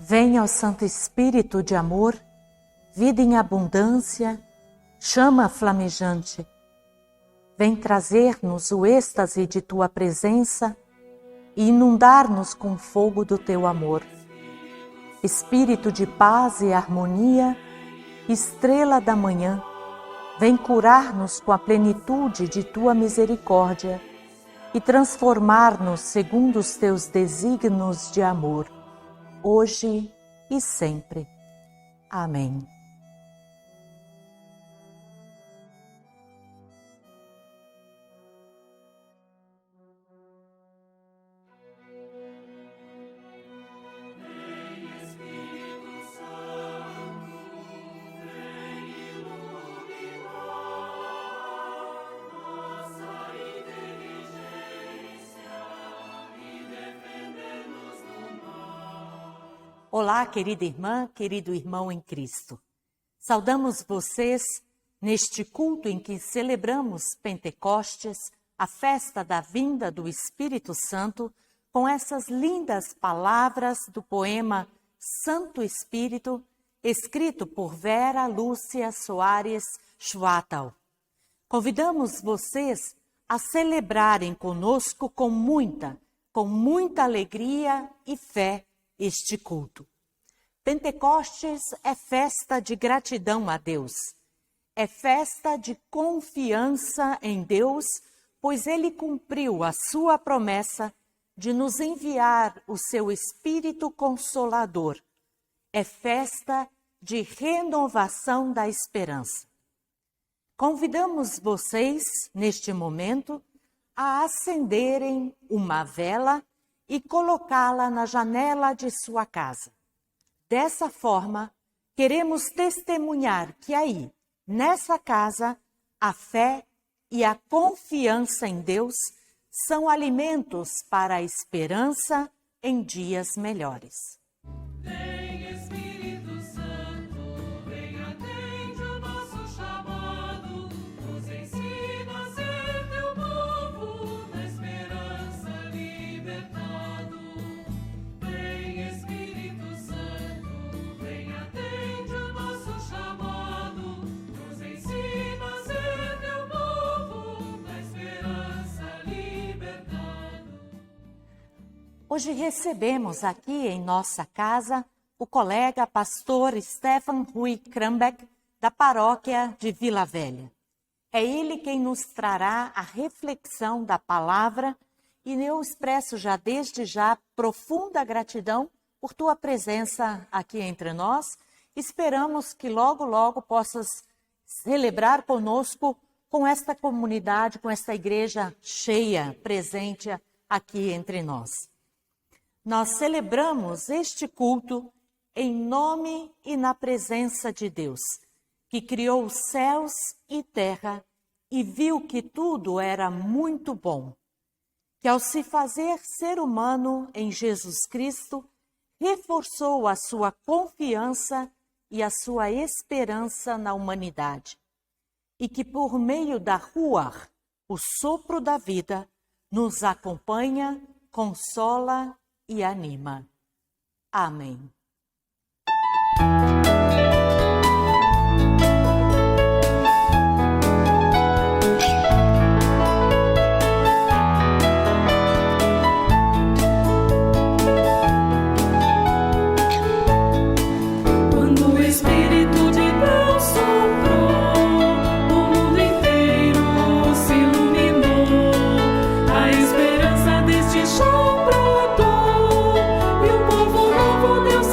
Venha, ó Santo Espírito de amor, vida em abundância, chama flamejante. Vem trazer-nos o êxtase de tua presença e inundar-nos com fogo do teu amor. Espírito de paz e harmonia, estrela da manhã, vem curar-nos com a plenitude de tua misericórdia e transformar-nos segundo os teus desígnios de amor, hoje e sempre. Amém. Olá, querida irmã, querido irmão em Cristo. Saudamos vocês neste culto em que celebramos Pentecostes, a festa da vinda do Espírito Santo, com essas lindas palavras do poema Santo Espírito, escrito por Vera Lúcia Soares Schwartal. Convidamos vocês a celebrarem conosco com muita alegria e fé este culto. Pentecostes é festa de gratidão a Deus. É festa de confiança em Deus, pois Ele cumpriu a sua promessa de nos enviar o seu Espírito Consolador. É festa de renovação da esperança. Convidamos vocês, neste momento, a acenderem uma vela e colocá-la na janela de sua casa. Dessa forma, queremos testemunhar que aí, nessa casa, a fé e a confiança em Deus são alimentos para a esperança em dias melhores. Vem Espírito Santo, vem atende o nosso chamado, nos ensina a ser teu povo, na esperança libertado. Vem Espírito Santo, vem atende o nosso chamado, nos ensina a ser teu povo, na esperança libertado. Hoje recebemos aqui em nossa casa o colega pastor Stefan Rui Krambeck, da paróquia de Vila Velha. É ele quem nos trará a reflexão da palavra e eu expresso já desde já profunda gratidão por tua presença aqui entre nós. Esperamos que logo possas celebrar conosco com esta comunidade, com esta igreja cheia, presente aqui entre nós. Nós celebramos este culto em nome e na presença de Deus, que criou os céus e terra e viu que tudo era muito bom, que ao se fazer ser humano em Jesus Cristo, reforçou a sua confiança e a sua esperança na humanidade, e que por meio da Ruach, o sopro da vida, nos acompanha, consola e anima. Amém. Quando o Espírito de Deus soprou, o mundo inteiro se iluminou. A esperança deste chão brotou, e um povo novo Deus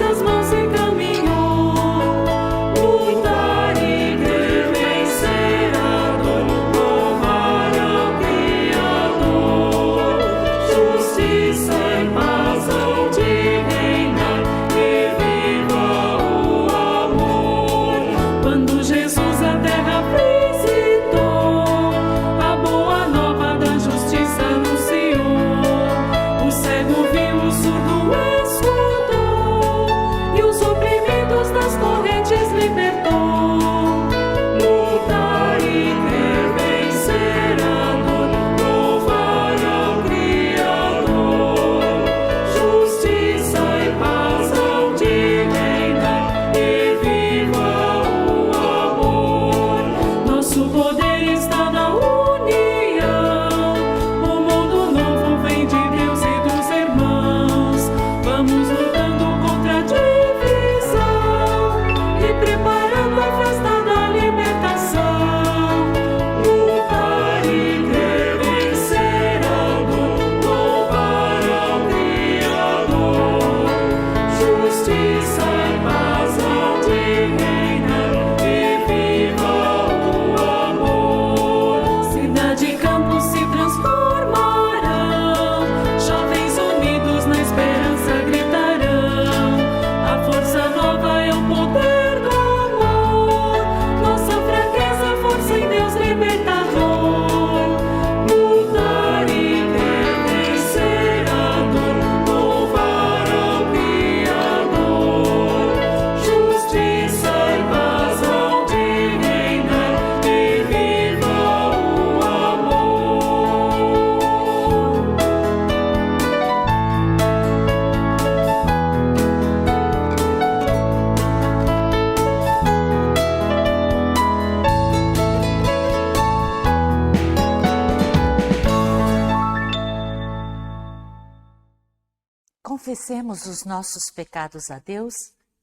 confessemos os nossos pecados a Deus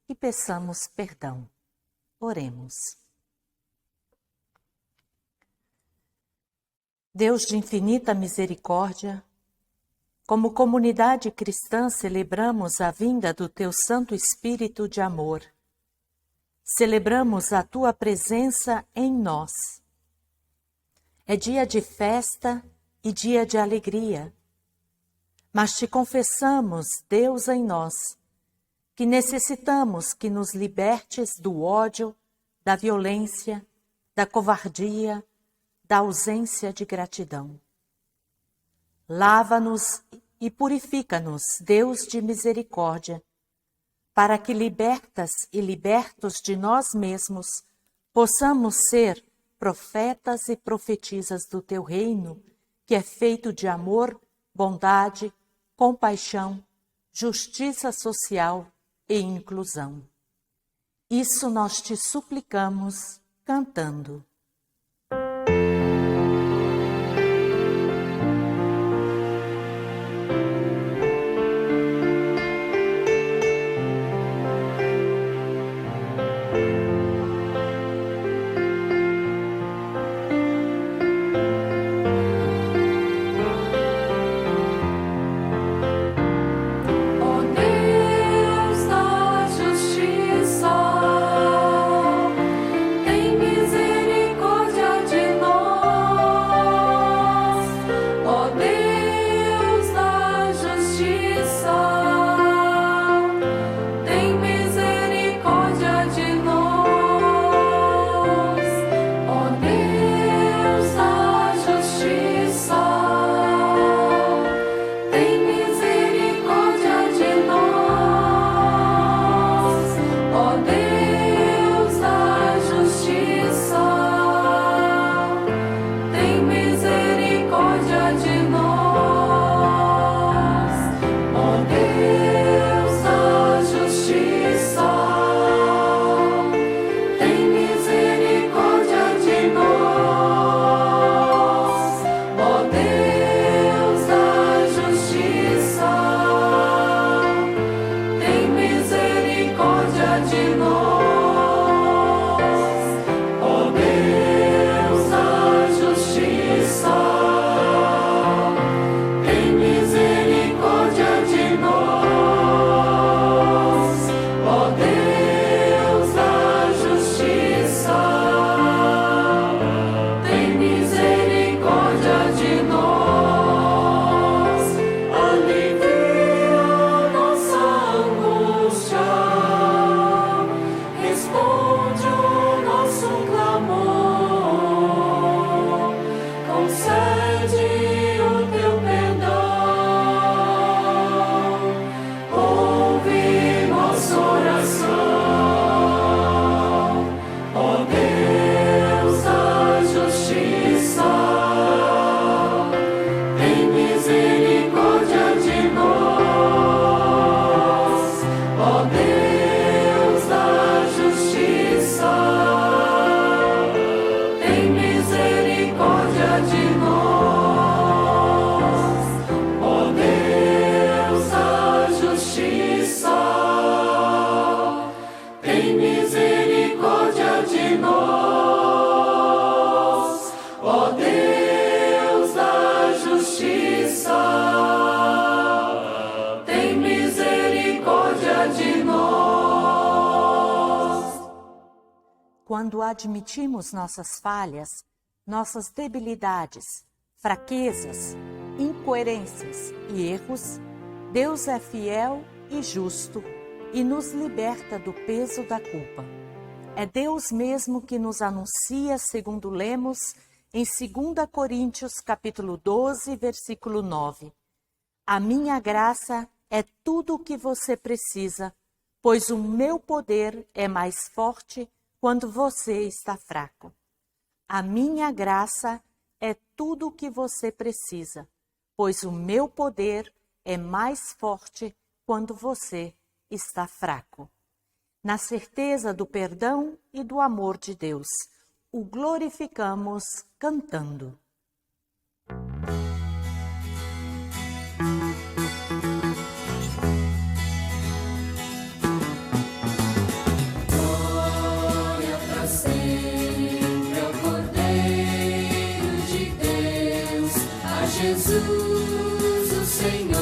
e peçamos perdão. Oremos. Deus de infinita misericórdia, como comunidade cristã celebramos a vinda do Teu Santo Espírito de amor. Celebramos a Tua presença em nós. É dia de festa e dia de alegria, mas Te confessamos, Deus em nós, que necessitamos que nos libertes do ódio, da violência, da covardia, da ausência de gratidão. Lava-nos e purifica-nos, Deus de misericórdia, para que libertas e libertos de nós mesmos, possamos ser profetas e profetisas do Teu reino, que é feito de amor, bondade, compaixão, justiça social e inclusão. Isso nós Te suplicamos cantando. Quando admitimos nossas falhas, nossas debilidades, fraquezas, incoerências e erros, Deus é fiel e justo e nos liberta do peso da culpa. É Deus mesmo que nos anuncia, segundo lemos em 2 Coríntios capítulo 12, versículo 9. A minha graça é tudo o que você precisa, pois o meu poder é mais forte quando você está fraco. A minha graça é tudo o que você precisa, pois o meu poder é mais forte quando você está fraco. Na certeza do perdão e do amor de Deus, o glorificamos cantando. Jesus, o Senhor,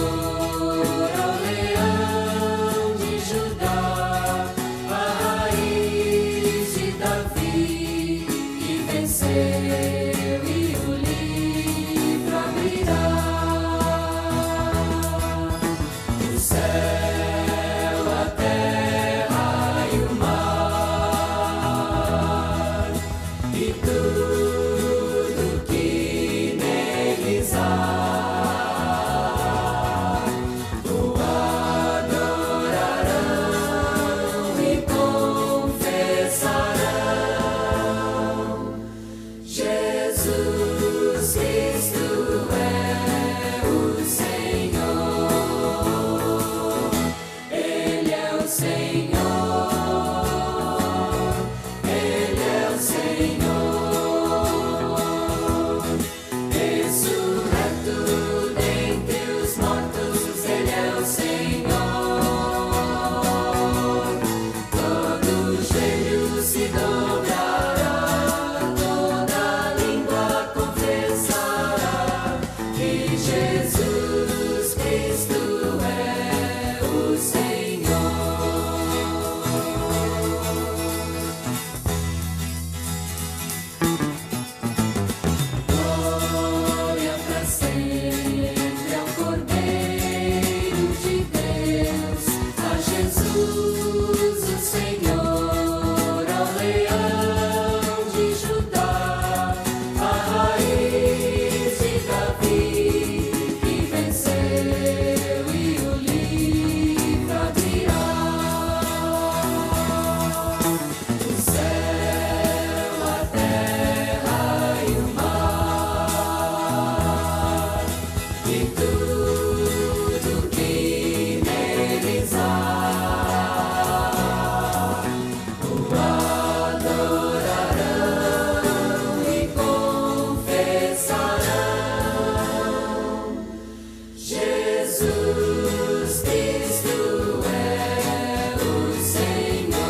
ao leão de Judá, a raiz de Davi, que venceu e o livro abrirá. O céu, a terra e o mar, e tudo que neles há, o adorarão e confessarão: Jesus Cristo é o Senhor. Ele é o Senhor. Ele é o Senhor. Ressurreto dentre os mortos, Ele é o Senhor. Todo joelho se dobrará, toda língua confessará que Jesus Cristo é o Senhor. Glória pra sempre ao Cordeiro de Deus, a Jesus, o Senhor, ao leão de Judá, a raiz de Davi, que venceu e o livro abrirá. O céu, a terra e o mar, e tudo que neles há, o adorarão e confessarão: Jesus Cristo é o Senhor.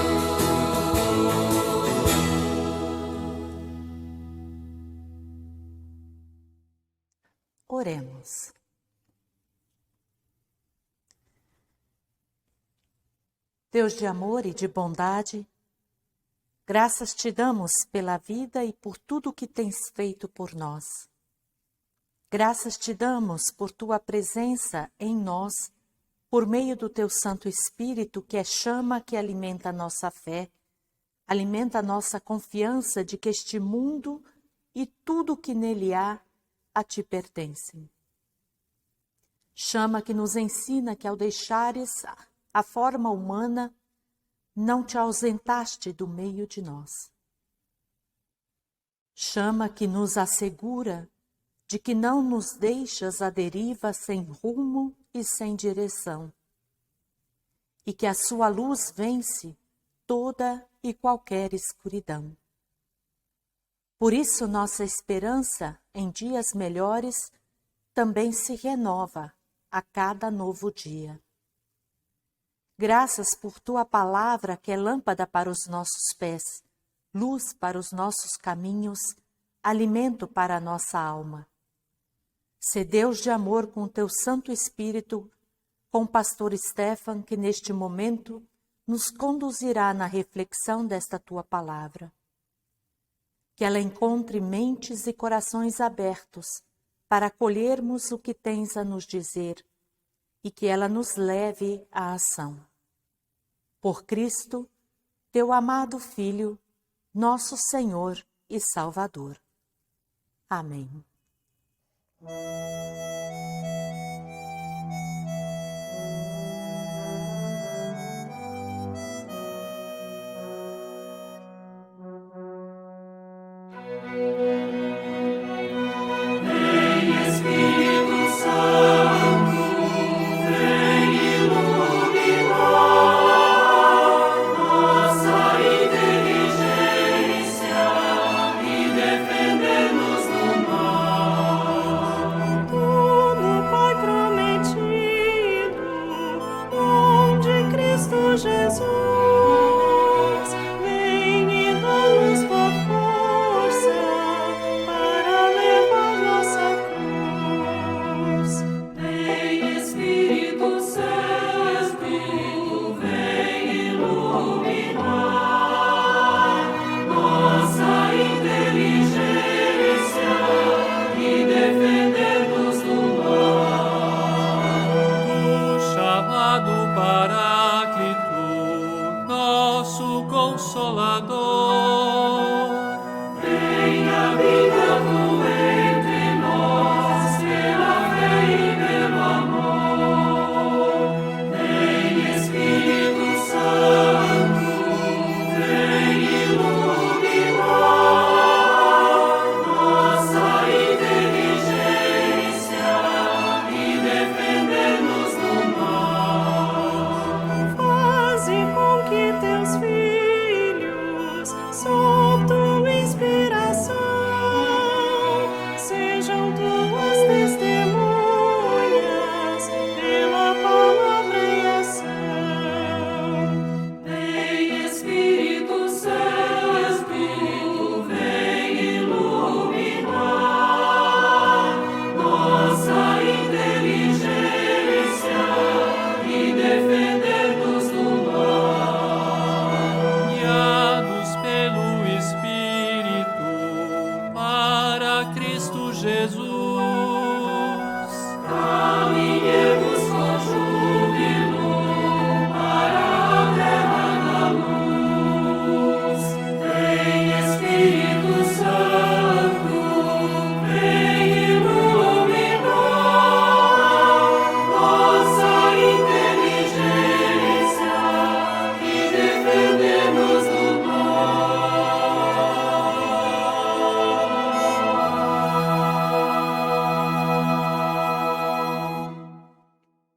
Oremos. Deus de amor e de bondade, graças te damos pela vida e por tudo que tens feito por nós. Graças te damos por tua presença em nós, por meio do teu Santo Espírito, que é chama que alimenta a nossa fé, alimenta a nossa confiança de que este mundo e tudo que nele há a ti pertencem. Chama que nos ensina que ao deixares a forma humana, não te ausentaste do meio de nós. Chama que nos assegura de que não nos deixas à deriva sem rumo e sem direção, e que a sua luz vence toda e qualquer escuridão. Por isso nossa esperança em dias melhores também se renova a cada novo dia. Graças por tua palavra, que é lâmpada para os nossos pés, luz para os nossos caminhos, alimento para a nossa alma. Sê Deus de amor com o teu Santo Espírito, com o pastor Stefan, que neste momento nos conduzirá na reflexão desta tua palavra. Que ela encontre mentes e corações abertos para acolhermos o que tens a nos dizer e que ela nos leve à ação. Por Cristo, teu amado Filho, nosso Senhor e Salvador. Amém. Vem Espírito Santo, vem iluminar nossa inteligência e defender-nos do mal.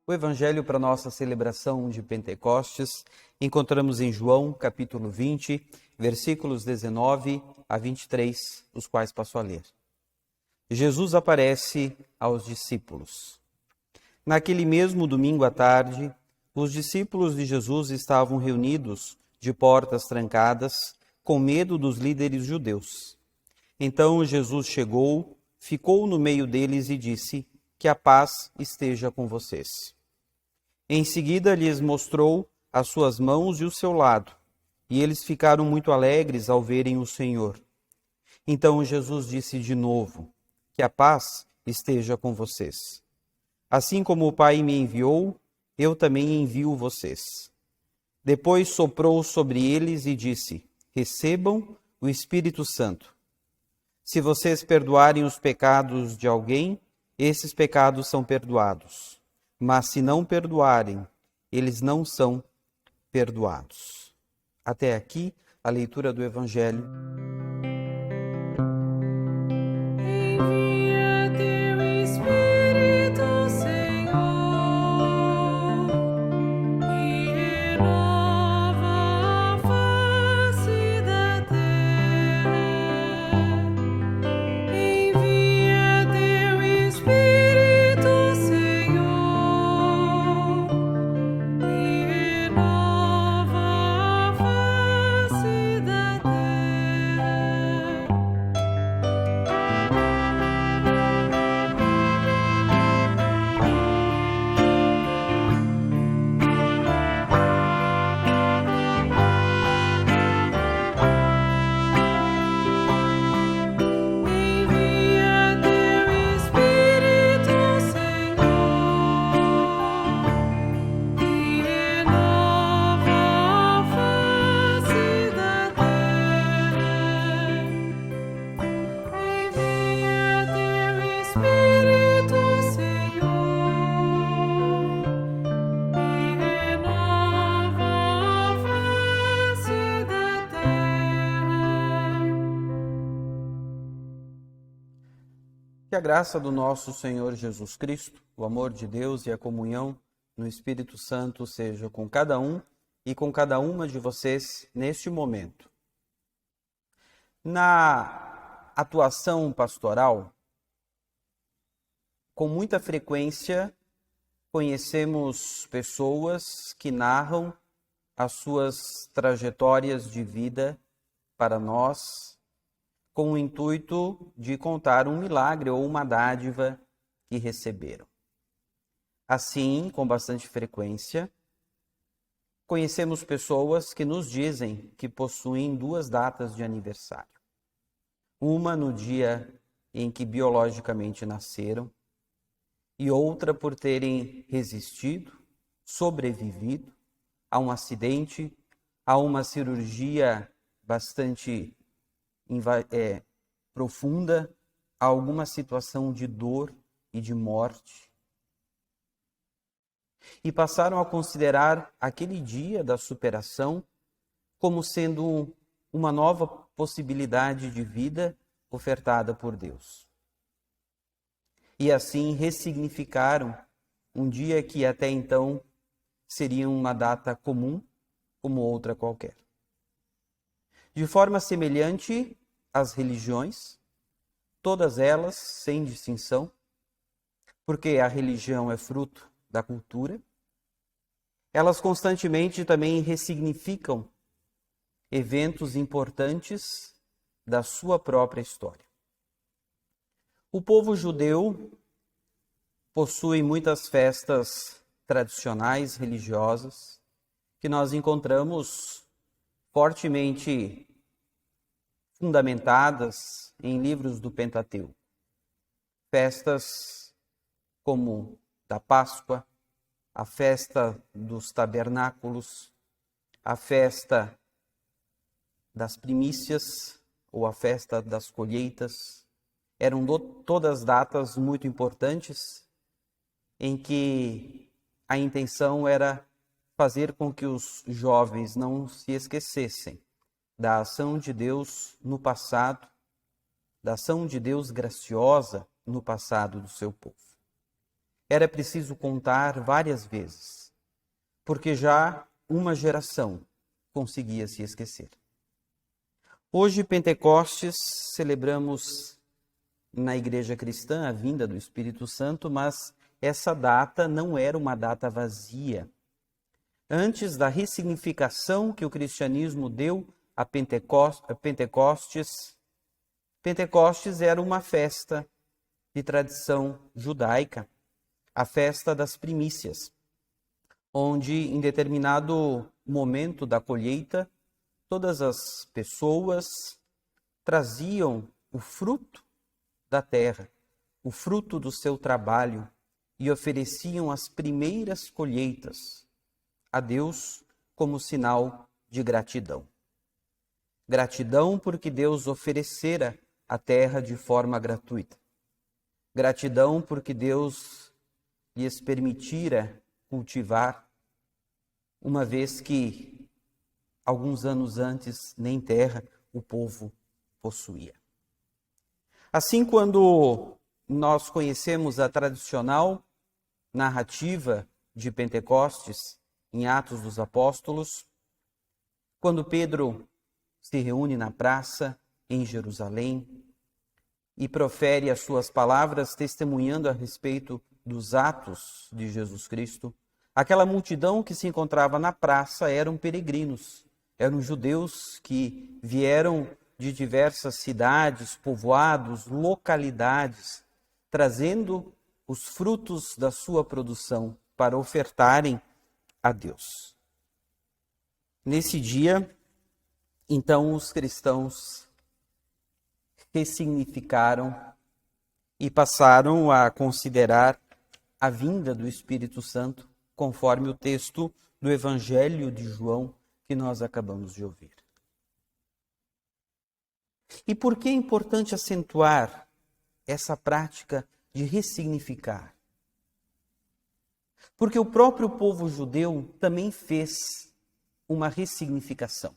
O evangelho para nossa celebração de Pentecostes encontramos em João, capítulo 20, versículos 19 a 23, os quais passo a ler. Jesus aparece aos discípulos. Naquele mesmo domingo à tarde, os discípulos de Jesus estavam reunidos de portas trancadas, com medo dos líderes judeus. Então Jesus chegou, ficou no meio deles e disse: "Que a paz esteja com vocês." Em seguida lhes mostrou as suas mãos e o seu lado, e eles ficaram muito alegres ao verem o Senhor. Então Jesus disse de novo: "Que a paz esteja com vocês. Assim como o Pai me enviou, eu também envio vocês." Depois soprou sobre eles e disse: "Recebam o Espírito Santo. Se vocês perdoarem os pecados de alguém, esses pecados são perdoados. Mas se não perdoarem, eles não são perdoados." Até aqui a leitura do Evangelho. Envia teu Espírito, Senhor, e renova a face da terra. Envia teu Espírito, Senhor, e renova a face da terra. Envia teu Espírito, Senhor, e renova a face da terra. Envia teu Espírito, Senhor, e renova a face da terra. Que a graça do nosso Senhor Jesus Cristo, o amor de Deus e a comunhão no Espírito Santo seja com cada um e com cada uma de vocês neste momento. Na atuação pastoral, com muita frequência, conhecemos pessoas que narram as suas trajetórias de vida para nós, com o intuito de contar um milagre ou uma dádiva que receberam. Assim, com bastante frequência, conhecemos pessoas que nos dizem que possuem duas datas de aniversário. Uma no dia em que biologicamente nasceram, e outra por terem resistido, sobrevivido a um acidente, a uma cirurgia bastante profunda a alguma situação de dor e de morte. E passaram a considerar aquele dia da superação como sendo uma nova possibilidade de vida ofertada por Deus. E assim ressignificaram um dia que até então seria uma data comum, como outra qualquer. De forma semelhante, as religiões, todas elas sem distinção, porque a religião é fruto da cultura, elas constantemente também ressignificam eventos importantes da sua própria história. O povo judeu possui muitas festas tradicionais religiosas que nós encontramos fortemente fundamentadas em livros do Pentateuco. Festas como da Páscoa, a festa dos tabernáculos, a festa das primícias ou a festa das colheitas, eram todas datas muito importantes em que a intenção era fazer com que os jovens não se esquecessem da ação de Deus no passado, da ação de Deus graciosa no passado do seu povo. Era preciso contar várias vezes, porque já uma geração conseguia se esquecer. Hoje, Pentecostes, celebramos na Igreja Cristã a vinda do Espírito Santo, mas essa data não era uma data vazia. Antes da ressignificação que o cristianismo deu a Pentecostes, Pentecostes era uma festa de tradição judaica, a festa das primícias, onde em determinado momento da colheita, todas as pessoas traziam o fruto da terra, o fruto do seu trabalho, e ofereciam as primeiras colheitas a Deus como sinal de gratidão. Gratidão porque Deus oferecera a terra de forma gratuita. Gratidão porque Deus lhes permitira cultivar, uma vez que alguns anos antes nem terra o povo possuía. Assim, quando nós conhecemos a tradicional narrativa de Pentecostes em Atos dos Apóstolos, quando Pedro se reúne na praça em Jerusalém e profere as suas palavras testemunhando a respeito dos atos de Jesus Cristo, aquela multidão que se encontrava na praça eram peregrinos, eram judeus que vieram de diversas cidades, povoados, localidades, trazendo os frutos da sua produção para ofertarem a Deus. Nesse dia, então, os cristãos ressignificaram e passaram a considerar a vinda do Espírito Santo, conforme o texto do Evangelho de João que nós acabamos de ouvir. E por que é importante acentuar essa prática de ressignificar? Porque o próprio povo judeu também fez uma ressignificação.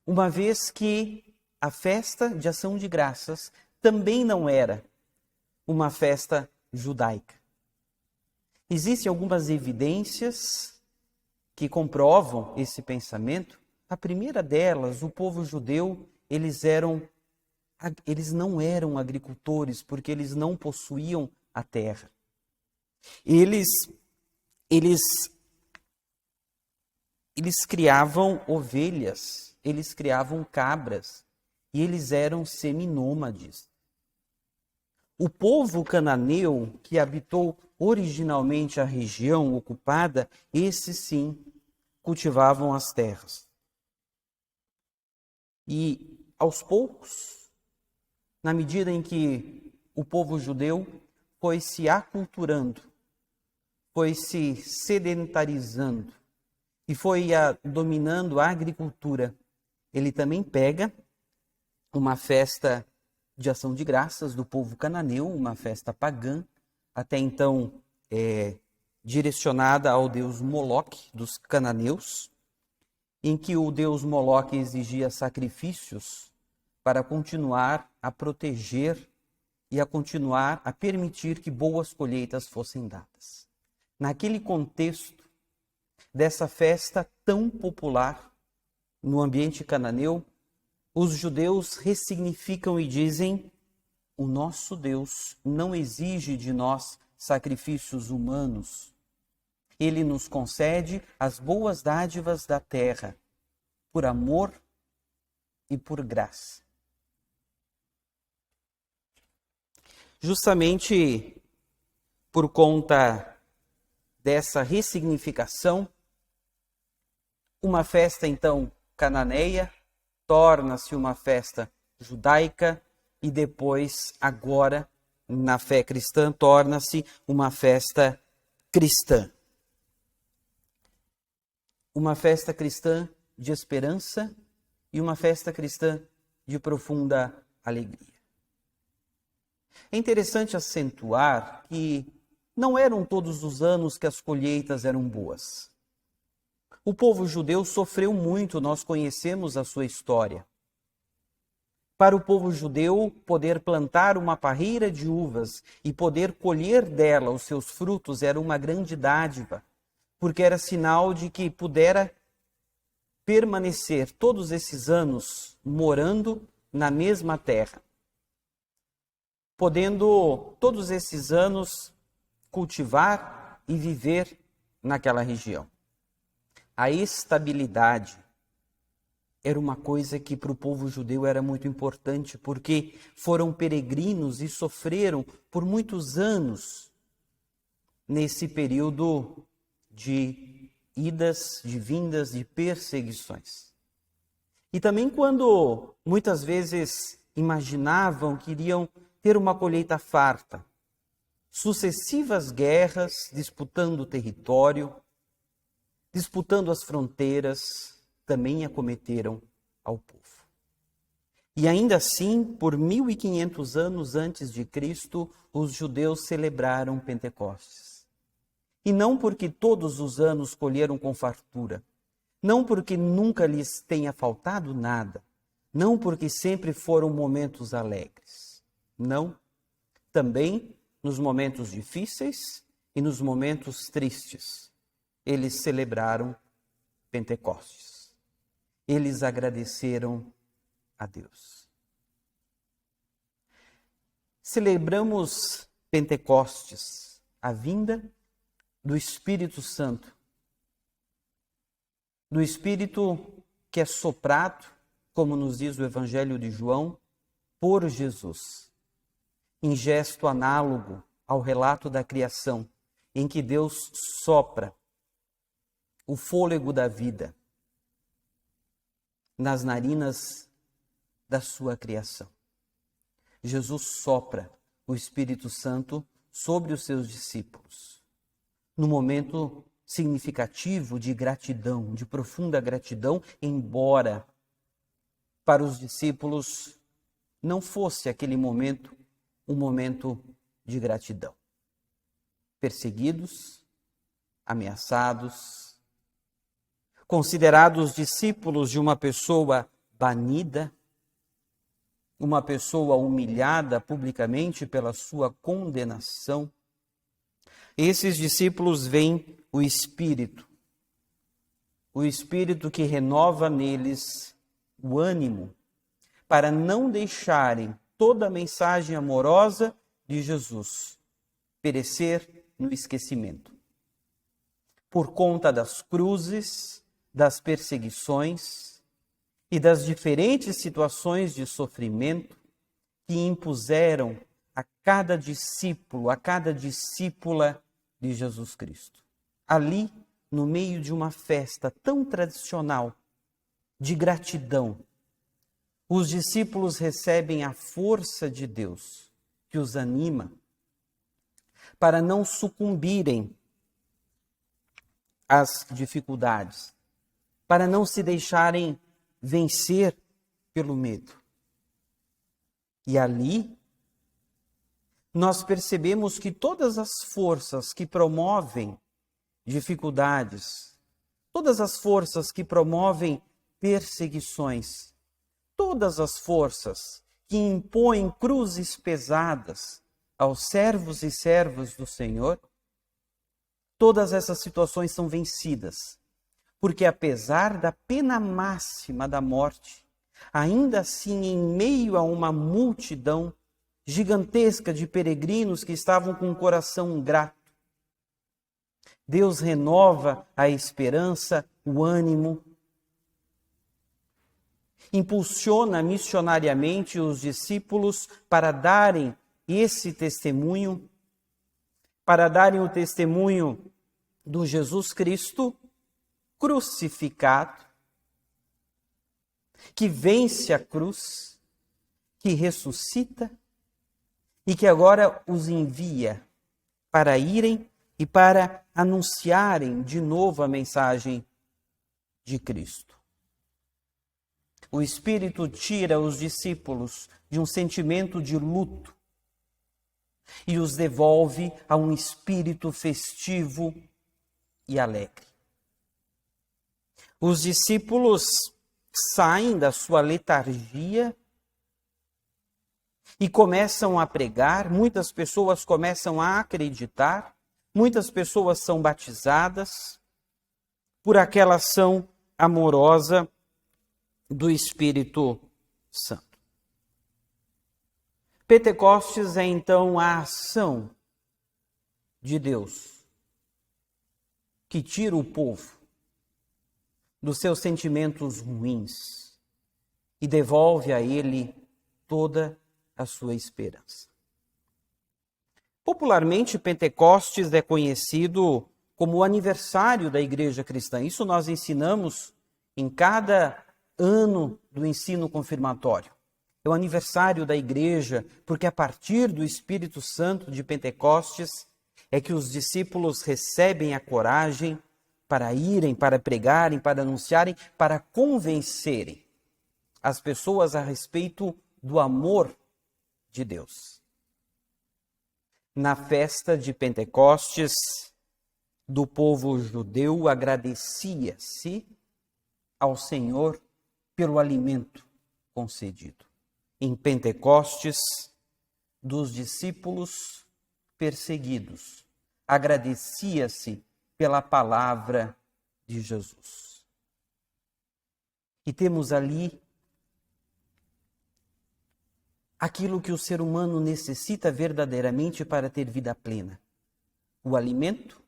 Uma vez que a festa de ação de graças também não era uma festa judaica. Existem algumas evidências que comprovam esse pensamento. A primeira delas, o povo judeu, eles não eram agricultores, porque eles não possuíam a terra. Eles criavam ovelhas, eles criavam cabras, e eles eram seminômades. O povo cananeu, que habitou originalmente a região ocupada, esses sim cultivavam as terras. E aos poucos, na medida em que o povo judeu foi se aculturando, foi se sedentarizando e foi dominando a agricultura, ele também pega uma festa de ação de graças do povo cananeu, uma festa pagã, até então direcionada ao deus Moloque dos cananeus, em que o deus Moloque exigia sacrifícios para continuar a proteger e a continuar a permitir que boas colheitas fossem dadas. Naquele contexto dessa festa tão popular no ambiente cananeu, os judeus ressignificam e dizem: o nosso Deus não exige de nós sacrifícios humanos. Ele nos concede as boas dádivas da terra, por amor e por graça. Justamente por conta dessa ressignificação, uma festa então cananeia torna-se uma festa judaica e depois, agora, na fé cristã, torna-se uma festa cristã. Uma festa cristã de esperança e uma festa cristã de profunda alegria. É interessante acentuar que não eram todos os anos que as colheitas eram boas. O povo judeu sofreu muito, nós conhecemos a sua história. Para o povo judeu, poder plantar uma parreira de uvas e poder colher dela os seus frutos era uma grande dádiva, porque era sinal de que pudera permanecer todos esses anos morando na mesma terra, podendo todos esses anos cultivar e viver naquela região. A estabilidade era uma coisa que para o povo judeu era muito importante, porque foram peregrinos e sofreram por muitos anos nesse período de idas, de vindas, de perseguições. E também quando muitas vezes imaginavam que iriam ter uma colheita farta, sucessivas guerras disputando o território, disputando as fronteiras, também acometeram ao povo. E ainda assim, por 1500 anos antes de Cristo, os judeus celebraram Pentecostes. E não porque todos os anos colheram com fartura, não porque nunca lhes tenha faltado nada, não porque sempre foram momentos alegres. Não, também nos momentos difíceis e nos momentos tristes, eles celebraram Pentecostes. Eles agradeceram a Deus. Celebramos Pentecostes, a vinda do Espírito Santo, do Espírito que é soprado, como nos diz o Evangelho de João, por Jesus, em gesto análogo ao relato da criação, em que Deus sopra o fôlego da vida nas narinas da sua criação. Jesus sopra o Espírito Santo sobre os seus discípulos, no momento significativo de gratidão, de profunda gratidão, embora para os discípulos não fosse aquele momento um momento de gratidão. Perseguidos, ameaçados, considerados discípulos de uma pessoa banida, uma pessoa humilhada publicamente pela sua condenação, esses discípulos veem o Espírito que renova neles o ânimo para não deixarem toda a mensagem amorosa de Jesus perecer no esquecimento. Por conta das cruzes, das perseguições e das diferentes situações de sofrimento que impuseram a cada discípulo, a cada discípula de Jesus Cristo. Ali, no meio de uma festa tão tradicional de gratidão, os discípulos recebem a força de Deus que os anima para não sucumbirem às dificuldades, para não se deixarem vencer pelo medo. E ali nós percebemos que todas as forças que promovem dificuldades, todas as forças que promovem perseguições, todas as forças que impõem cruzes pesadas aos servos e servas do Senhor, todas essas situações são vencidas, porque apesar da pena máxima da morte, ainda assim, em meio a uma multidão gigantesca de peregrinos que estavam com o coração grato, Deus renova a esperança, o ânimo, impulsiona missionariamente os discípulos para darem esse testemunho, para darem o testemunho do Jesus Cristo crucificado, que vence a cruz, que ressuscita e que agora os envia para irem e para anunciarem de novo a mensagem de Cristo. O Espírito tira os discípulos de um sentimento de luto e os devolve a um espírito festivo e alegre. Os discípulos saem da sua letargia e começam a pregar, muitas pessoas começam a acreditar, muitas pessoas são batizadas por aquela ação amorosa do Espírito Santo. Pentecostes é então a ação de Deus que tira o povo dos seus sentimentos ruins e devolve a ele toda a sua esperança. Popularmente, Pentecostes é conhecido como o aniversário da Igreja Cristã. Isso nós ensinamos em cada ano do ensino confirmatório. É o aniversário da Igreja, porque a partir do Espírito Santo de Pentecostes é que os discípulos recebem a coragem para irem, para pregarem, para anunciarem, para convencerem as pessoas a respeito do amor de Deus. Na festa de Pentecostes, do povo judeu agradecia-se ao Senhor pelo alimento concedido. Em Pentecostes, dos discípulos perseguidos, agradecia-se pela palavra de Jesus. E temos ali aquilo que o ser humano necessita verdadeiramente para ter vida plena. O alimento,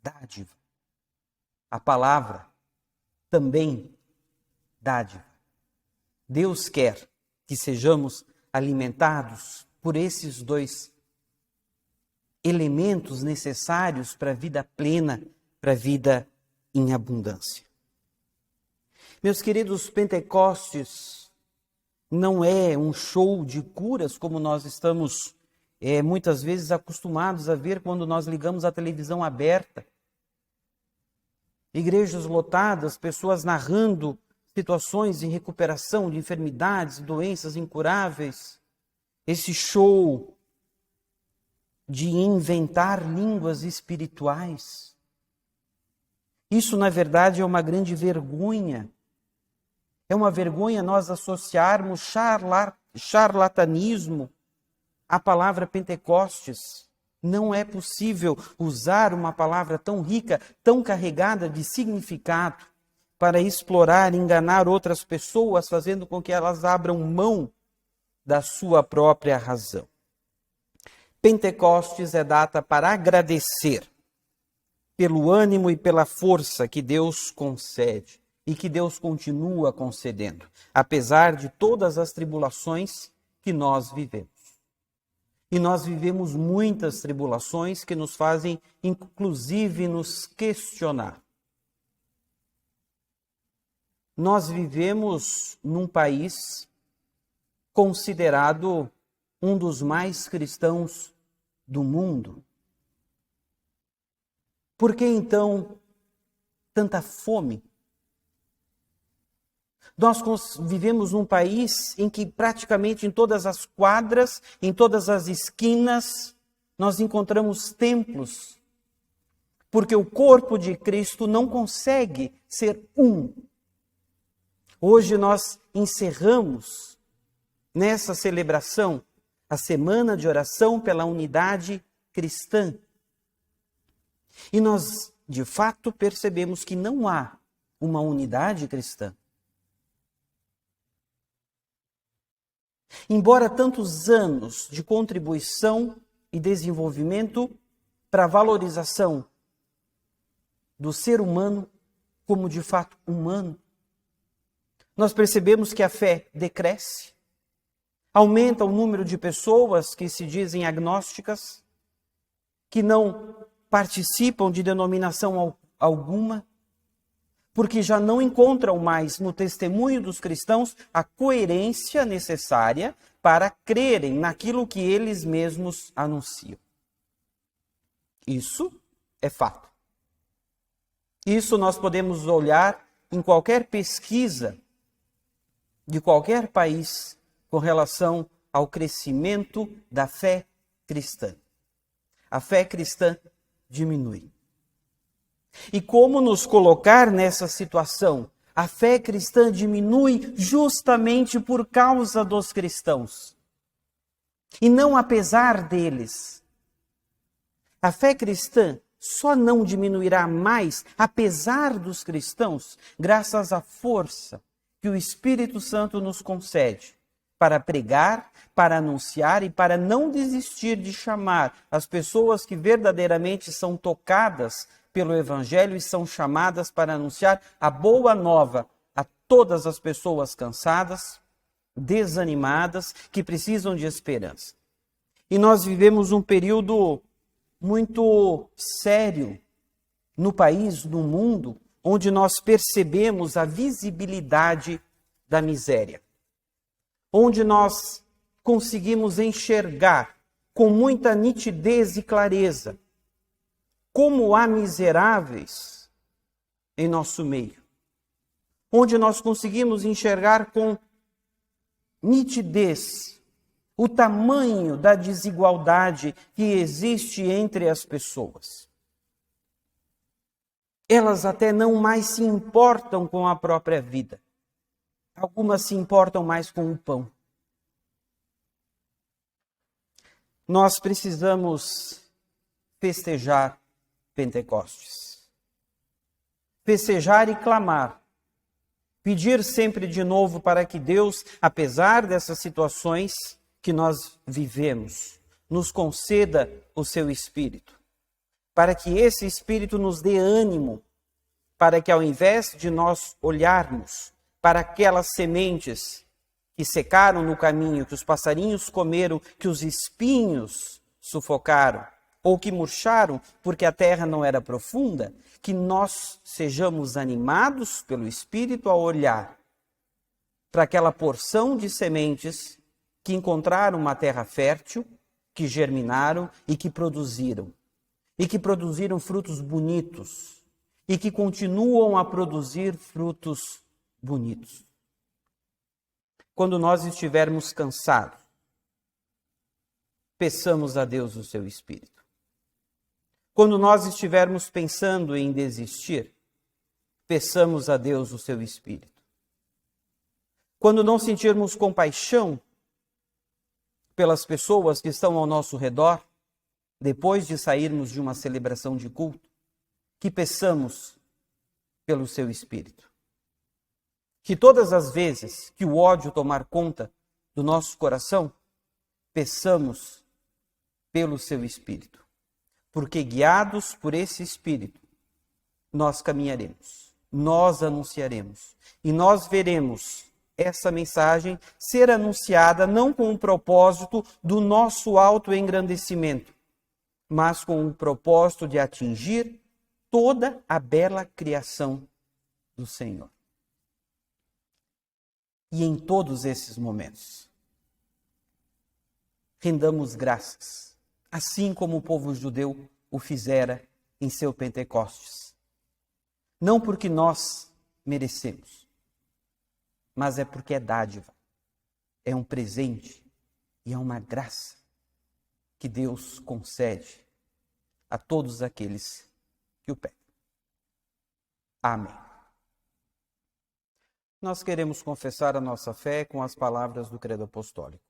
dádiva. A palavra, também dádiva. Deus quer que sejamos alimentados por esses dois elementos necessários para a vida plena, para a vida em abundância. Meus queridos, Pentecostes não é um show de curas como nós estamos muitas vezes acostumados a ver quando nós ligamos a televisão aberta. Igrejas lotadas, pessoas narrando situações de recuperação de enfermidades, doenças incuráveis. Esse show de inventar línguas espirituais. Isso, na verdade, é uma grande vergonha. É uma vergonha nós associarmos charlatanismo à palavra Pentecostes. Não é possível usar uma palavra tão rica, tão carregada de significado para explorar, enganar outras pessoas, fazendo com que elas abram mão da sua própria razão. Pentecostes é data para agradecer pelo ânimo e pela força que Deus concede e que Deus continua concedendo, apesar de todas as tribulações que nós vivemos. E nós vivemos muitas tribulações que nos fazem, inclusive, nos questionar. Nós vivemos num país considerado um dos mais cristãos do mundo. Por que então tanta fome? Nós vivemos num país em que praticamente em todas as quadras, em todas as esquinas, nós encontramos templos, porque o corpo de Cristo não consegue ser um. Hoje nós encerramos nessa celebração a semana de oração pela unidade cristã. E nós, de fato, percebemos que não há uma unidade cristã. Embora tantos anos de contribuição e desenvolvimento para a valorização do ser humano como de fato humano, nós percebemos que a fé decresce, aumenta o número de pessoas que se dizem agnósticas, que não participam de denominação alguma, porque já não encontram mais no testemunho dos cristãos a coerência necessária para crerem naquilo que eles mesmos anunciam. Isso é fato. Isso nós podemos olhar em qualquer pesquisa de qualquer país com relação ao crescimento da fé cristã. A fé cristã diminui. E como nos colocar nessa situação? A fé cristã diminui justamente por causa dos cristãos. E não apesar deles. A fé cristã só não diminuirá mais, apesar dos cristãos, graças à força que o Espírito Santo nos concede para pregar, para anunciar e para não desistir de chamar as pessoas que verdadeiramente são tocadas pelo Evangelho e são chamadas para anunciar a boa nova a todas as pessoas cansadas, desanimadas, que precisam de esperança. E nós vivemos um período muito sério no país, no mundo, onde nós percebemos a visibilidade da miséria. Onde nós conseguimos enxergar com muita nitidez e clareza como há miseráveis em nosso meio. Onde nós conseguimos enxergar com nitidez o tamanho da desigualdade que existe entre as pessoas. Elas até não mais se importam com a própria vida. Algumas se importam mais com o pão. Nós precisamos festejar Pentecostes. Festejar e clamar. Pedir sempre de novo para que Deus, apesar dessas situações que nós vivemos, nos conceda o seu Espírito. Para que esse Espírito nos dê ânimo, para que ao invés de nós olharmos para aquelas sementes que secaram no caminho, que os passarinhos comeram, que os espinhos sufocaram, ou que murcharam porque a terra não era profunda, que nós sejamos animados pelo Espírito a olhar para aquela porção de sementes que encontraram uma terra fértil, que germinaram e que produziram frutos bonitos, e que continuam a produzir frutos bonitos. Quando nós estivermos cansados, peçamos a Deus o seu Espírito. Quando nós estivermos pensando em desistir, peçamos a Deus o seu Espírito. Quando não sentirmos compaixão pelas pessoas que estão ao nosso redor, depois de sairmos de uma celebração de culto, que peçamos pelo seu Espírito. Que todas as vezes que o ódio tomar conta do nosso coração, peçamos pelo seu Espírito. Porque guiados por esse Espírito, nós caminharemos, nós anunciaremos e nós veremos essa mensagem ser anunciada não com o propósito do nosso autoengrandecimento, mas com o propósito de atingir toda a bela criação do Senhor. E em todos esses momentos, rendamos graças, assim como o povo judeu o fizera em seu Pentecostes. Não porque nós merecemos, mas é porque é dádiva, é um presente e é uma graça que Deus concede a todos aqueles que o pedem. Amém. Nós queremos confessar a nossa fé com as palavras do Credo Apostólico.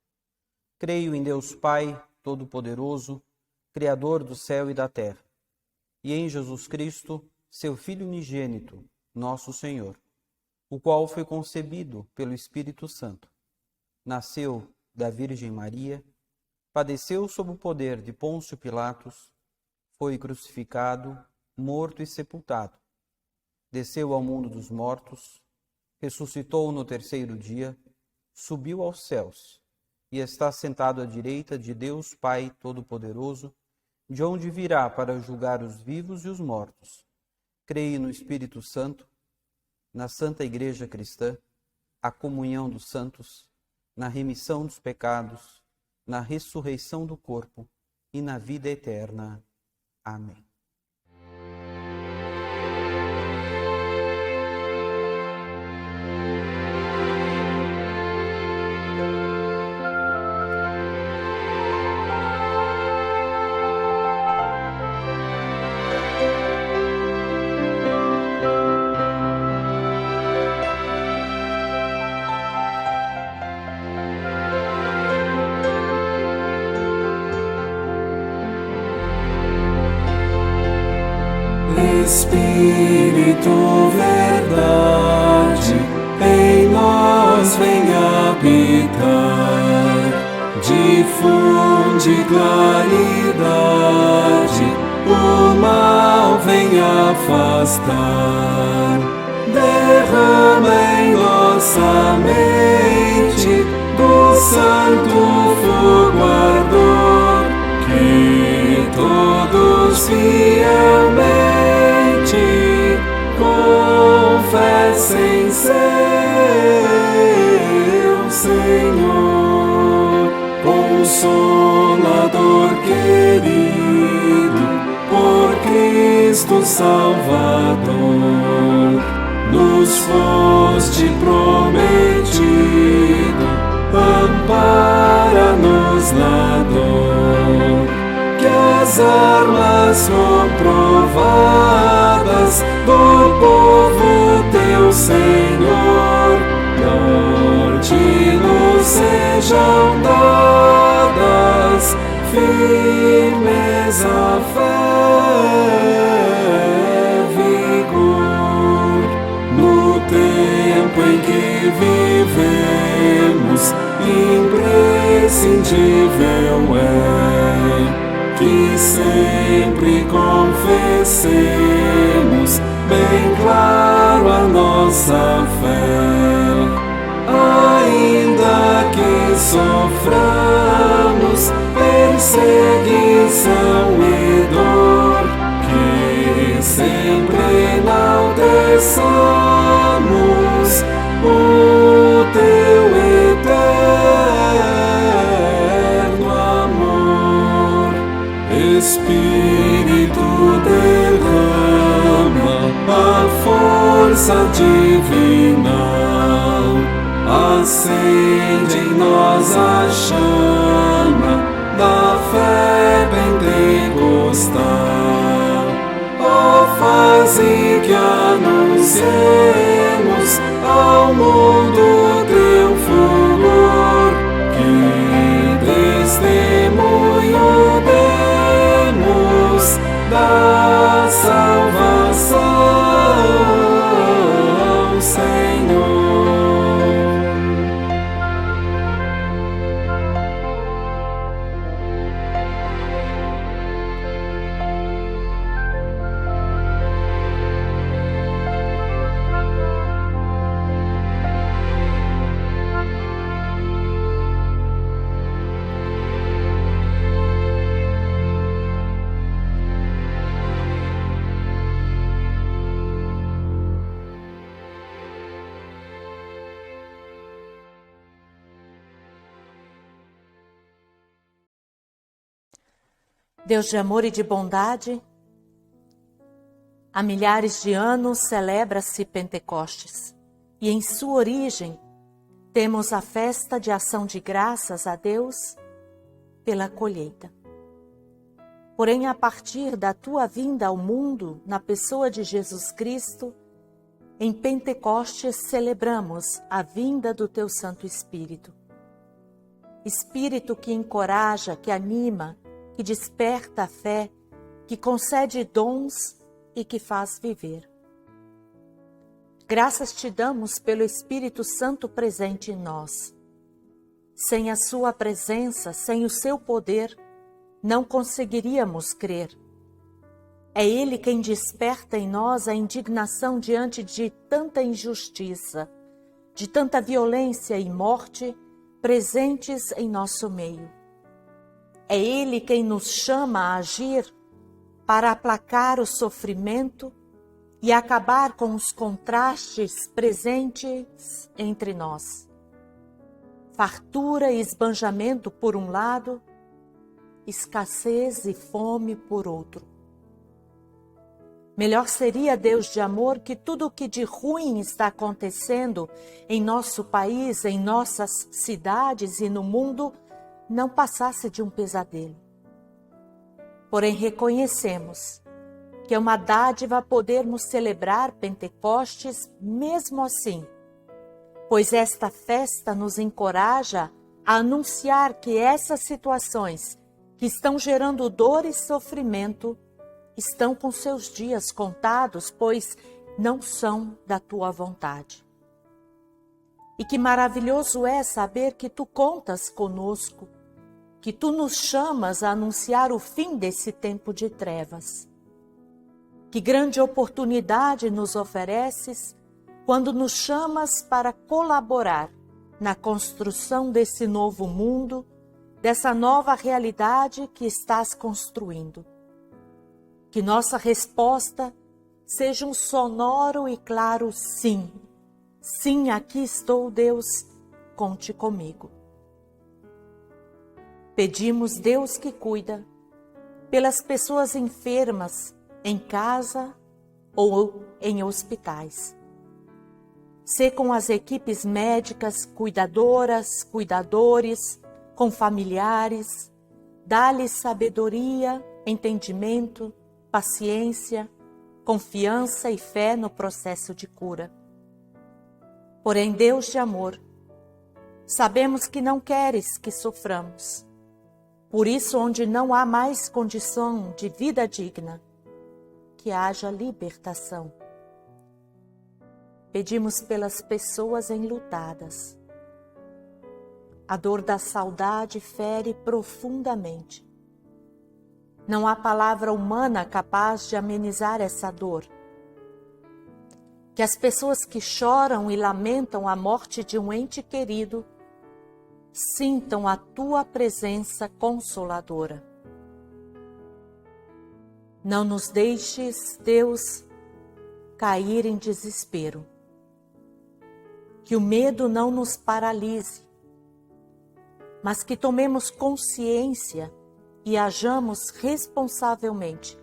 Creio em Deus Pai Todo-Poderoso, Criador do céu e da terra, e em Jesus Cristo, seu Filho unigênito, nosso Senhor, o qual foi concebido pelo Espírito Santo, nasceu da Virgem Maria, padeceu sob o poder de Pôncio Pilatos, foi crucificado, morto e sepultado, desceu ao mundo dos mortos, ressuscitou no terceiro dia, subiu aos céus e está sentado à direita de Deus Pai Todo-Poderoso, de onde virá para julgar os vivos e os mortos. Creio no Espírito Santo, na Santa Igreja Cristã, a comunhão dos santos, na remissão dos pecados, na ressurreição do corpo e na vida eterna. Amém. Espírito, verdade, em nós vem habitar, difunde claridade, o mal vem afastar, derrama em nossa mente do santo fogo ardor, que todos fielmente confessem seu Senhor, Consolador querido, por Cristo Salvador, nos foste prometido, ampara-nos na dor, que as armas comprovadas do povo teu, Senhor, norte-nos sejam dadas, firmeza, fé, vigor, no tempo em que vivemos, imprescindível é que sempre confessemos bem claro a nossa fé, ainda que soframos perseguição e dor, que sempre enalteçamos o teu eterno amor. Espírito, derrama a força divina, acende em nós a chama da fé pentecostal. Ó, faze que anunciemos ao mundo teu fulgor, que testemunho demos da salvação, Senhor. Deus de amor e de bondade, há milhares de anos celebra-se Pentecostes e em sua origem Temos a festa de ação de graças a Deus pela colheita. Porém, a partir da tua vinda ao mundo, na pessoa de Jesus Cristo, em Pentecostes celebramos a vinda do teu Santo Espírito. Espírito que encoraja, que anima, que desperta a fé, que concede dons e que faz viver. Graças te damos pelo Espírito Santo presente em nós. Sem a sua presença, sem o seu poder, não conseguiríamos crer. É Ele quem desperta em nós a indignação diante de tanta injustiça, de tanta violência e morte presentes em nosso meio. É Ele quem nos chama a agir para aplacar o sofrimento e acabar com os contrastes presentes entre nós. Fartura e esbanjamento por um lado, escassez e fome por outro. Melhor seria, Deus de amor, que tudo o que de ruim está acontecendo em nosso país, em nossas cidades e no mundo, não passasse de um pesadelo. Porém, reconhecemos que é uma dádiva podermos celebrar Pentecostes mesmo assim, pois esta festa nos encoraja a anunciar que essas situações que estão gerando dor e sofrimento estão com seus dias contados, pois não são da tua vontade. E que maravilhoso é saber que tu contas conosco, que tu nos chamas a anunciar o fim desse tempo de trevas. Que grande oportunidade nos ofereces quando nos chamas para colaborar na construção desse novo mundo, dessa nova realidade que estás construindo. Que nossa resposta seja um sonoro e claro sim. Sim, aqui estou, Deus, conte comigo. Pedimos, Deus que cuida, pelas pessoas enfermas em casa ou em hospitais. Sê com as equipes médicas, cuidadoras, cuidadores, com familiares, dá-lhes sabedoria, entendimento, paciência, confiança e fé no processo de cura. Porém, Deus de amor, sabemos que não queres que soframos. Por isso, onde não há mais condição de vida digna, que haja libertação. Pedimos pelas pessoas enlutadas. A dor da saudade fere profundamente. Não há palavra humana capaz de amenizar essa dor. Que as pessoas que choram e lamentam a morte de um ente querido sintam a tua presença consoladora. Não nos deixes, Deus, cair em desespero. Que o medo não nos paralise, mas que tomemos consciência e hajamos responsavelmente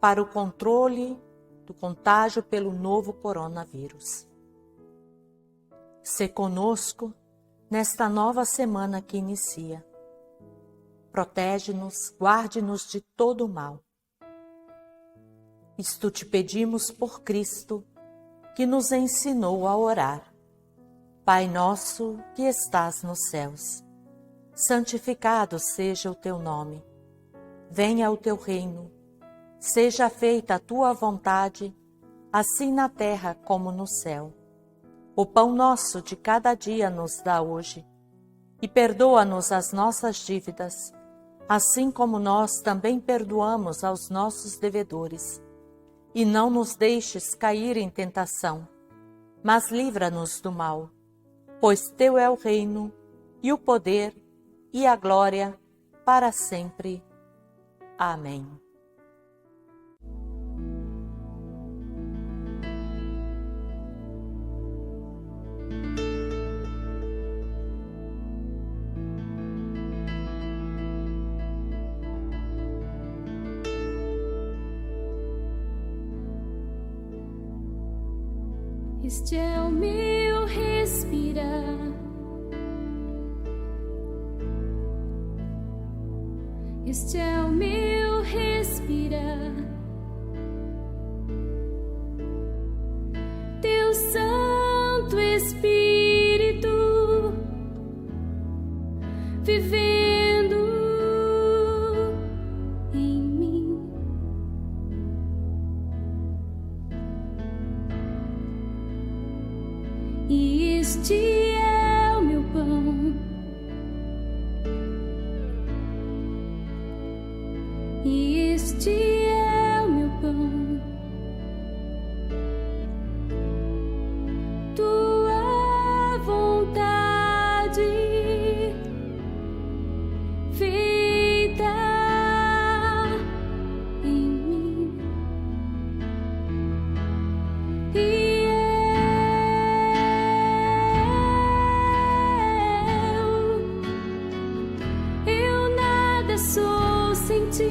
para o controle do contágio pelo novo coronavírus. Sê conosco nesta nova semana que inicia. Protege-nos, guarde-nos de todo o mal. Isto te pedimos por Cristo, que nos ensinou a orar. Pai nosso que estás nos céus, santificado seja o teu nome. Venha o teu reino. Seja feita a tua vontade, assim na terra como no céu. O pão nosso de cada dia nos dá hoje. E perdoa-nos as nossas dívidas, assim como nós também perdoamos aos nossos devedores. E não nos deixes cair em tentação, mas livra-nos do mal. Pois teu é o reino, e o poder, e a glória, para sempre. Amém. Este é o meu respirar, Este é o meu respirar. Teu Santo Espírito vivendo em mim. E este é o meu pão. E este é o meu pão. Tua vontade feita em mim. E eu nada sou sem ti.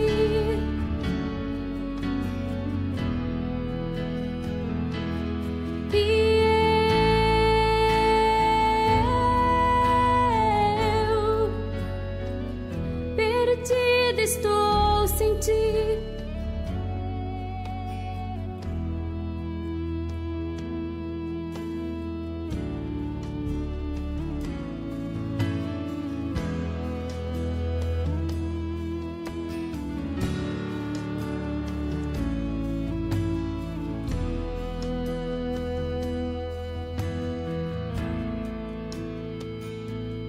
Perdida estou sem ti.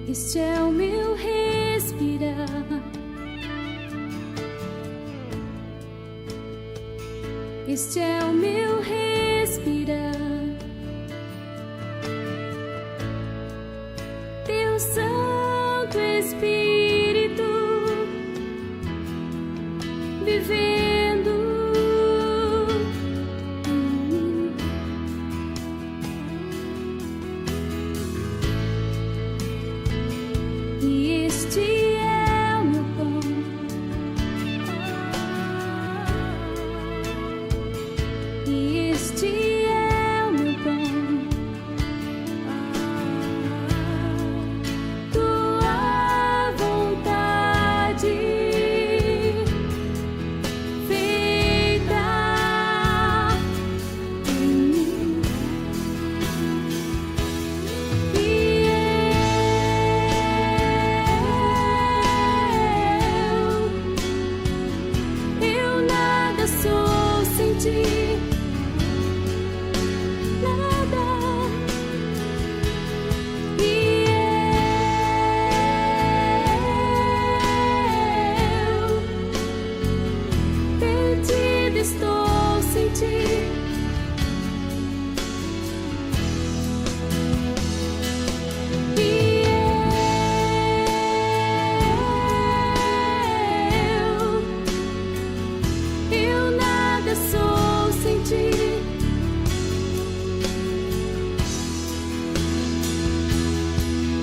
Este é o meu respirar. Este é o meu respirar. Teu Santo Espírito vivendo em mim. E este é o meu pão. E este é o meu pão. Tua vontade feita em mim. E eu nada sou sem ti. Perdida estou sem ti. E eu nada sou sem ti.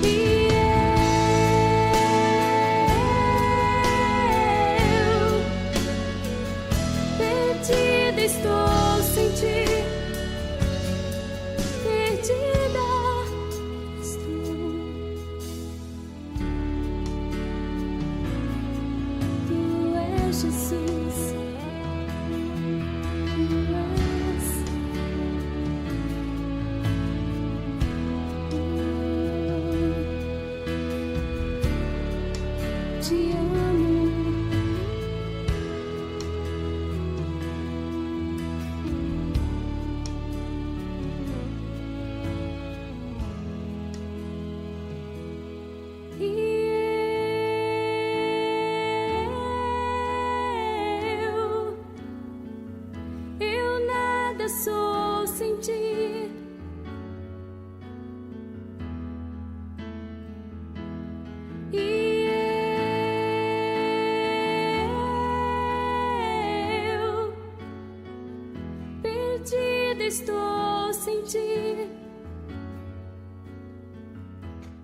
E perdida estou sem ti. Perdida estou. Tu és Jesus. Tu és. Te amo. Eu nada sou sem ti. E eu perdida estou sem ti.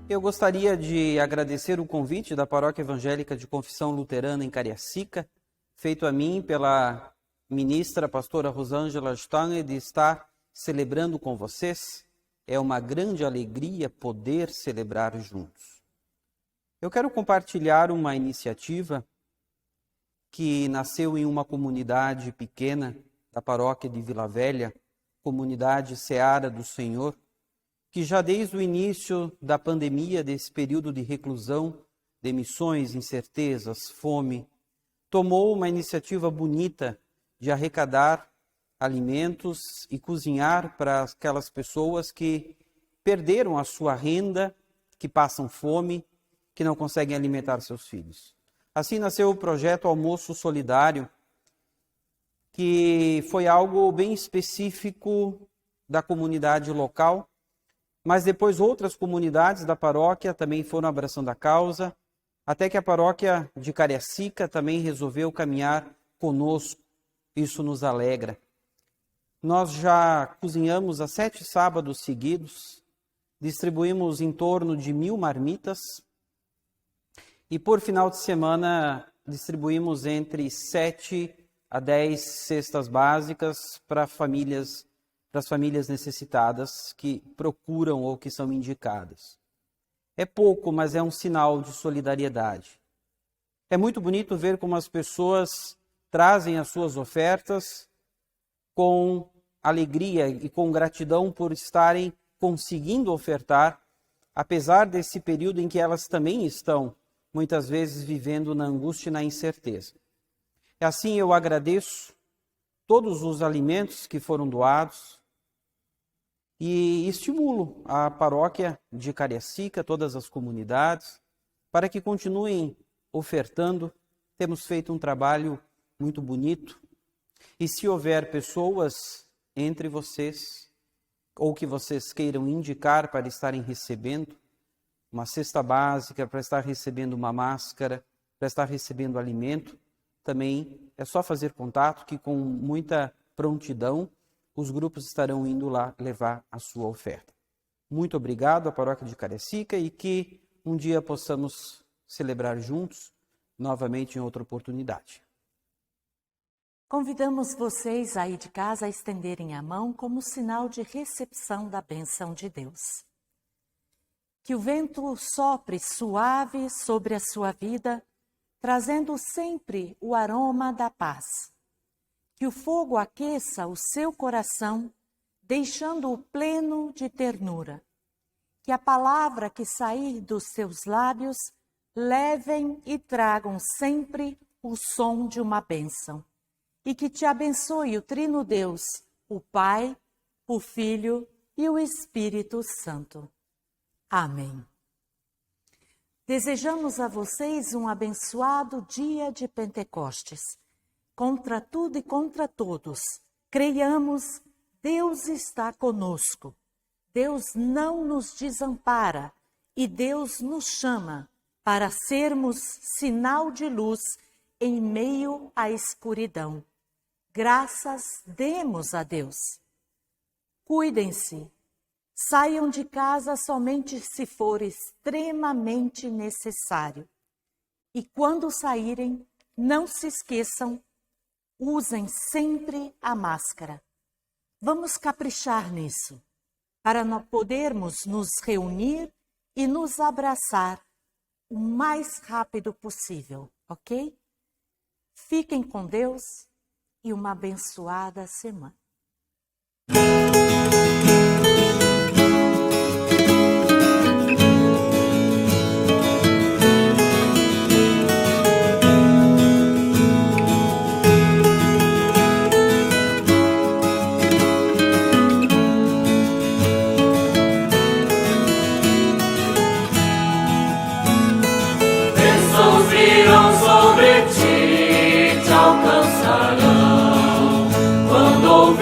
Eu gostaria de agradecer o convite da Paróquia Evangélica de Confissão Luterana em Cariacica, feito a mim pela ministra pastora Rosângela Stange, de estar celebrando com vocês. É uma grande alegria poder celebrar juntos. Eu quero compartilhar uma iniciativa que nasceu em uma comunidade pequena da paróquia de Vila Velha, comunidade Seara do Senhor, que já desde o início da pandemia, desse período de reclusão, demissões, incertezas, fome, tomou uma iniciativa bonita de arrecadar alimentos e cozinhar para aquelas pessoas que perderam a sua renda, que passam fome, que não conseguem alimentar seus filhos. Assim nasceu o projeto Almoço Solidário, que foi algo bem específico da comunidade local, mas depois outras comunidades da paróquia também foram abraçando a causa, até que a paróquia de Cariacica também resolveu caminhar conosco. Isso nos alegra. Nós já cozinhamos há 7 sábados seguidos, distribuímos em torno de 1000 marmitas e por final de semana distribuímos entre 7 a 10 cestas básicas para as famílias necessitadas que procuram ou que são indicadas. É pouco, mas é um sinal de solidariedade. É muito bonito ver como as pessoas trazem as suas ofertas com alegria e com gratidão por estarem conseguindo ofertar, apesar desse período em que elas também estão, muitas vezes, vivendo na angústia e na incerteza. E assim eu agradeço todos os alimentos que foram doados e estimulo a paróquia de Cariacica, todas as comunidades, para que continuem ofertando. Temos feito um trabalho muito bonito. E se houver pessoas entre vocês, ou que vocês queiram indicar para estarem recebendo uma cesta básica, para estar recebendo uma máscara, para estar recebendo alimento, também é só fazer contato que com muita prontidão os grupos estarão indo lá levar a sua oferta. Muito obrigado à Paróquia de Cariacica e que um dia possamos celebrar juntos, novamente em outra oportunidade. Convidamos vocês aí de casa a estenderem a mão como sinal de recepção da bênção de Deus. Que o vento sopre suave sobre a sua vida, trazendo sempre o aroma da paz. Que o fogo aqueça o seu coração, deixando-o pleno de ternura. Que a palavra que sair dos seus lábios levem e tragam sempre o som de uma bênção. E que te abençoe o Trino Deus, o Pai, o Filho e o Espírito Santo. Amém. Desejamos a vocês um abençoado dia de Pentecostes. Contra tudo e contra todos, creiamos, Deus está conosco. Deus não nos desampara e Deus nos chama para sermos sinal de luz em meio à escuridão. Graças demos a Deus. Cuidem-se. Saiam de casa somente se for extremamente necessário. E quando saírem, não se esqueçam, usem sempre a máscara. Vamos caprichar nisso, para nós podermos nos reunir e nos abraçar o mais rápido possível, ok? Fiquem com Deus e uma abençoada semana. Bênçãos virão sobre ti, te alcançarão quando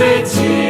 sobre ti.